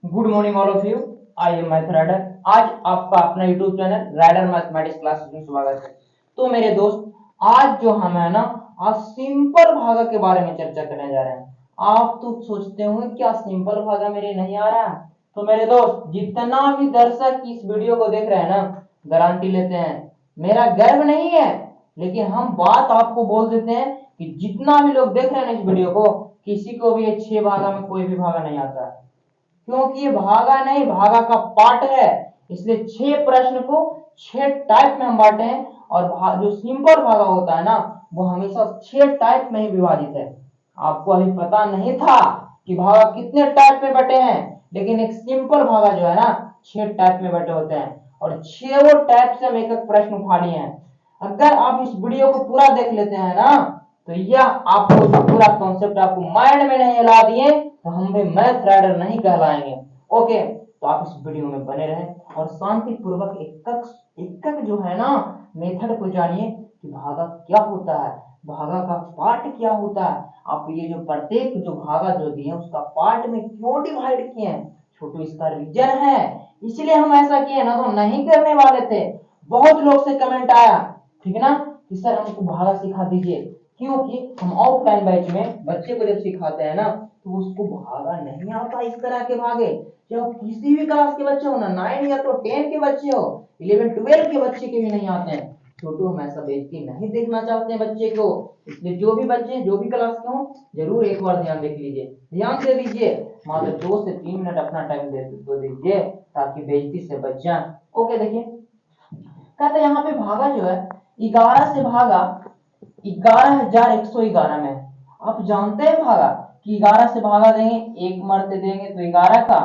Good morning all of you. I am math rider. आज आपका अपना YouTube channel rider mathematics classes में स्वागत है। तो मेरे दोस्त, आज जो हम है ना, आज सिंपल भागा के बारे में चर्चा करने जा रहे हैं। आप तो सोचते होंगे क्या सिंपल भागा मेरे नहीं आ रहा है। तो मेरे दोस्त, जितना भी दर्शक इस वीडियो को देख रहे हैं ना, गारंटी लेते हैं, मेरा गर्व नहीं है, लेकिन हम बात आपको बोल देते हैं कि जितना भी लोग देख रहे हैं इस वीडियो को, किसी को भी ये 6 भागा में कोई भी भागा नहीं आता है, क्योंकि ये भागा नहीं, भागा का पार्ट है। इसलिए 6 प्रश्न को 6 टाइप में हम बांटे हैं, और जो सिंपल भागा होता है ना, वो हमेशा 6 टाइप में ही विभाजित है। आपको अभी पता नहीं था कि भागा कितने टाइप में बटे हैं, लेकिन एक सिंपल भागा जो है ना, 6 टाइप में बटे होते हैं, और 6 टाइप से हम एक एक प्रश्न उठा लिए हैं। अगर आप इस वीडियो को पूरा देख लेते हैं ना, तो यह आपको जो पूरा कॉन्सेप्ट आपको माइंड में नहीं हिला दिए तो हम भी मैथ राइडर नहीं कहलाएंगे। ओके, तो आप इस वीडियो में बने रहें और शांति पूर्वक एक एक जो है ना मेथड को जानिए कि भागा क्या होता है, भागा का पार्ट क्या होता है। आप ये जो प्रत्येक जो भागा जो दिए उसका पार्ट में क्यों डिवाइड किए हैं, छोटू इसका रीजन है, इसलिए हम ऐसा किए ना, तो नहीं करने वाले थे। बहुत लोग से कमेंट आया, ठीक है ना, कि सर हमको भागा सिखा दीजिए, क्योंकि हम ऑफलाइन बैच में बच्चे को जब सिखाते हैं ना, तो उसको भागा नहीं आता। इस तरह के भागे, चाहे किसी भी क्लास के बच्चे हो ना, 9 या तो 10 के बच्चे हो, 11 12 के बच्चे के भी नहीं आते हैं। छोटू हम ऐसा बेइज्जती नहीं देखना चाहते हैं बच्चे को, इसलिए जो भी बच्चे जो भी क्लास के हो, जरूर एक बार ध्यान देख लीजिए, ध्यान दे दीजिए, मात्र 2 से 3 मिनट अपना टाइम दे दीजिए, ताकि बेइज्जती से बच जाए। ओके, देखिए कहते हैं यहाँ पे भागा जो है 11 से भागा 11,111 में। आप जानते हैं भागा कि 11 से भागा देंगे, एक मरते देंगे तो 11 का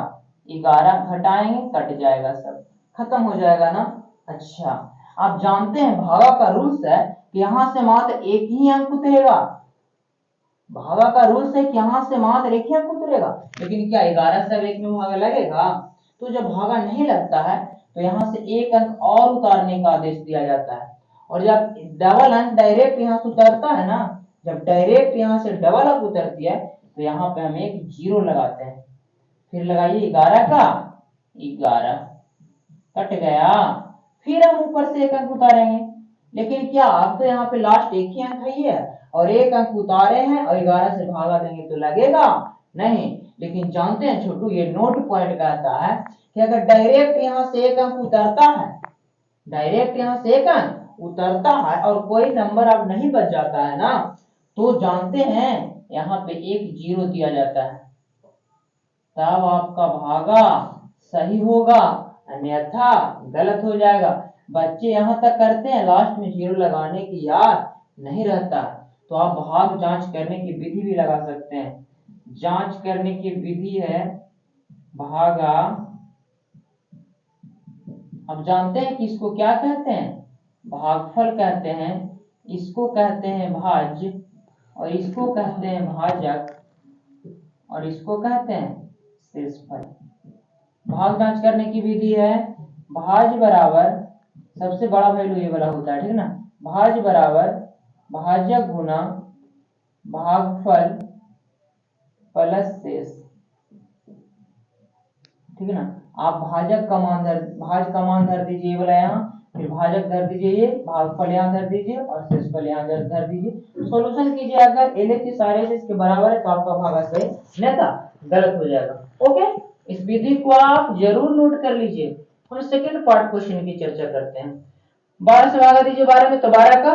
11 घटाएंगे, कट जाएगा, सब खत्म हो जाएगा ना। अच्छा, आप जानते हैं भागा का रूल्स है कि यहां से मात्र एक ही अंक उतरेगा। भागा का रूल्स है कि यहां से मात्र एक ही अंक उतरेगा, लेकिन क्या 11 से अब एक में भागा लगेगा? तो जब भागा नहीं लगता है तो यहां से एक अंक और उतारने का आदेश दिया जाता है, और जब डबल अंक डायरेक्ट यहाँ से उतरता है ना, जब डायरेक्ट यहाँ से डबल अंक उतरती है, तो यहाँ पे हम एक जीरो लगाते हैं। फिर लगाइए 11 का 11, कट गया। फिर हम ऊपर से एक अंक उतारेंगे, लेकिन क्या अब तो यहाँ पे लास्ट एक ही अंक है और एक अंक उतारे हैं और 11 से भागा देंगे तो लगेगा नहीं। लेकिन जानते हैं छोटू, ये नोट पॉइंट कहता है कि अगर डायरेक्ट यहाँ से एक अंक उतरता है, डायरेक्ट यहाँ से एक अंक उतरता है और कोई नंबर अब नहीं बच जाता है ना, तो जानते हैं यहाँ पे एक जीरो दिया जाता है, तब आपका भागा सही होगा, अन्यथा गलत हो जाएगा। बच्चे यहां तक करते हैं, लास्ट में जीरो लगाने की याद नहीं रहता। तो आप भाग जांच करने की विधि भी लगा सकते हैं। जांच करने की विधि है भागा। अब जानते हैं कि इसको क्या कहते हैं, भागफल कहते हैं, इसको कहते हैं भाज्य, और इसको कहते हैं भाजक, और इसको कहते हैं शेषफल। भाग जांच करने की विधि है भाज्य बराबर, सबसे बड़ा वैल्यू ये वाला होता है, ठीक है ना, भाज्य बराबर भाजक गुना भागफल प्लस शेष, ठीक है ना। आप भाजक का मान धर दीजिए ये वाला यहाँ, फिर भाजक धर दीजिए, ये भागफल यहाँ धर दीजिए और शेषफल यहाँ धर दीजिए। सॉल्यूशन कीजिए, अगर LHS RHS के बराबर है तो आपका भागा सही, अन्यथा गलत हो जाएगा। ओके, इस विधि को आप जरूर नोट कर लीजिए। हम सेकंड पार्ट क्वेश्चन की चर्चा करते हैं। 12 से भागा दीजिए 12 में, तो 12 का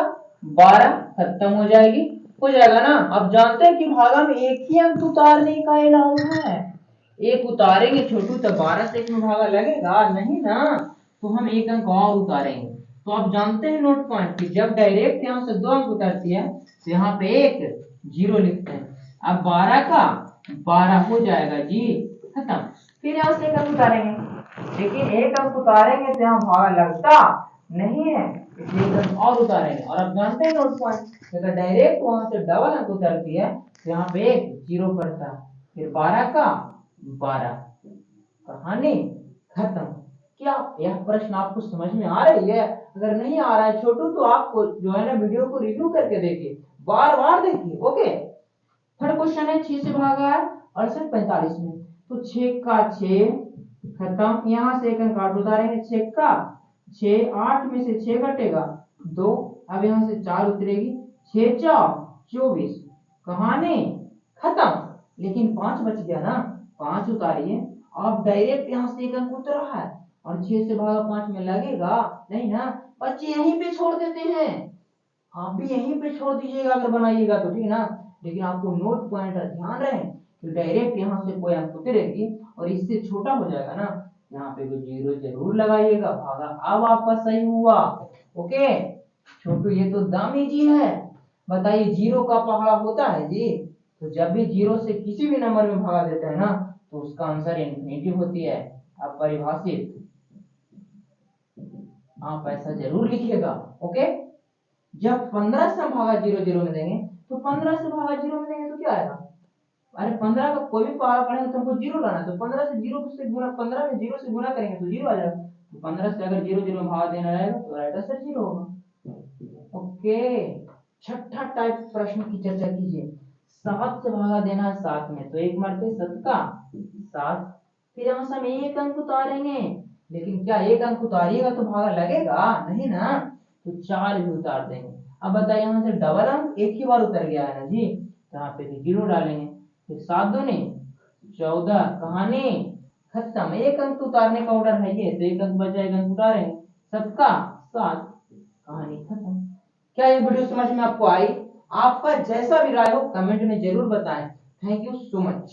12 खत्म हो जाएगी, हो जाएगा ना। अब जानते हैं कि भागा में एक ही अंक उतारने का इलाज है, एक उतारेंगे छोटू तो 12 से एक में भागा लगेगा नहीं ना, तो हम एक अंक और उतारेंगे। तो आप जानते हैं नोट पॉइंट कि जब डायरेक्ट यहाँ से 2 अंक उतरती है तो यहाँ पे एक जीरो लिखते हैं। अब 12 का 12 हो जाएगा जी, खत्म। फिर यहाँ से एक अंक उतारेंगे, लेकिन एक अंक उतारेंगे तो यहाँ भागा लगता नहीं है, इसलिए एक अंक और उतारेंगे। और आप जानते हैं नोट पॉइंट, अगर डायरेक्ट वहां से डबल अंक उतरती है तो यहाँ पे एक जीरो पड़ता है। फिर 12 का 12, कहानी खत्म। क्या यह प्रश्न आपको समझ में आ रही है? अगर नहीं आ रहा है छोटू, तो आपको जो है ना वीडियो को रिव्यू करके देखिए, बार बार देखिए। ओके, थर्ड क्वेश्चन है 6 से भागा है 68 45 में। तो 6 का 6 खत्म, यहाँ से एक अंक काट उतारेंगे, 6 का 6, 8 में से 6 घटेगा 2, अब यहाँ से 4 उतरेगी, 6 4 24, कहानी खत्म। लेकिन 5 बच गया ना, 5 उतारिए, आप डायरेक्ट यहाँ से एक अंक उतरा है और 6 से भागा 5 में लगेगा नहीं ना, बच्चे यहीं पे छोड़ देते हैं। आप भी यहीं पे छोड़ दीजिएगा अगर बनाइएगा तो, ठीक ना। लेकिन आपको नोट पॉइंट ध्यान रहे कि डायरेक्ट यहाँ से कोई अंक उतरेगी और इससे छोटा हो जाएगा ना, यहाँ पे कोई जीरो जरूर लगाइएगा, भागा अब आपका सही हुआ। ओके छोटू, ये तो दामी जी है। बताइए जीरो का पहाड़ा होता है जी, तो जब भी जीरो से किसी भी नंबर में भागा देते हैं ना, तो उसका आंसर इन्फिनिटी होती है। अब परिभाषित आप ऐसा जरूर लिखिएगा। ओके, जब 15 से हम भागा जीरो जीरो में देंगे, तो 15 से भागा जीरो में देंगे तो क्या आएगा? अरे 15 का कोई भी पहाड़ा पढ़ेंगे तो हमको जीरो लाना है, तो 15 से जीरो से गुना, 15 में जीरो से गुना करेंगे तो जीरो आ जाएगा। तो 15 से अगर जीरो जीरो में भागा देना रहेगा तो राइट आंसर जीरो होगा। ओके, छठा टाइप प्रश्न की चर्चा कीजिए। 7 से भागा देना है 7 में, तो एक मारते 7 का 7, फिर यहाँ से हम एक अंक उतारेंगे, लेकिन क्या एक अंक उतारिएगा तो भागा लगेगा नहीं ना, तो 4 भी उतार देंगे। अब बताइए यहाँ से डबल अंक एक ही बार उतर गया है ना जी, तो यहाँ पे जीरो डालेंगे, फिर 7 दूनी 14, कहानी खत्म। एक अंक उतारने का ऑर्डर है ये, तो एक अंक बचा, एक अंक उतारेंगे, 7 का 7, कहानी खत्म। क्या ये वीडियो समझ में आपको आई? आपका जैसा भी राय हो कमेंट में जरूर बताएं। Thank you so much.